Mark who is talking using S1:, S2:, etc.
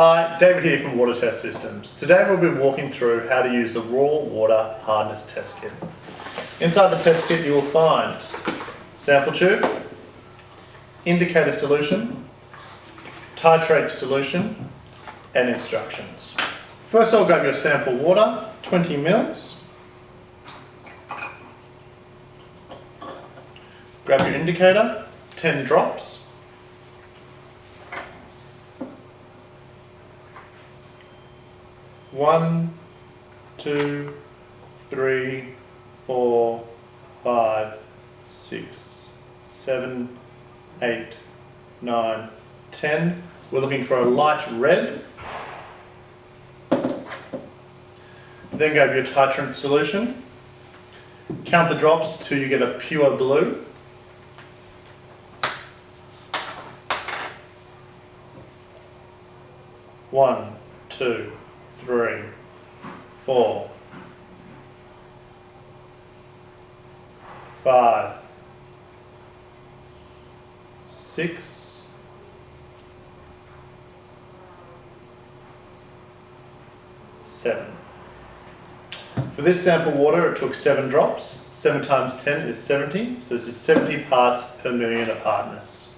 S1: Hi, David here from Water Test Systems. Today we'll be walking through how to use the raw water hardness test kit. Inside the test kit you will find sample tube, indicator solution, titrate solution and instructions. First I'll grab your sample water, 20 mils. Grab your indicator, 10 drops. One, 2, 3, 4, 5, 6, 7, 8, 9, 10. We're looking for a light red. Then grab your titrant solution. Count the drops till you get a pure blue. One, 2, 3, 4, 5, 6, 7. For this sample water it took 7 drops. 7 times 10 is 70, so this is 70 parts per million of hardness.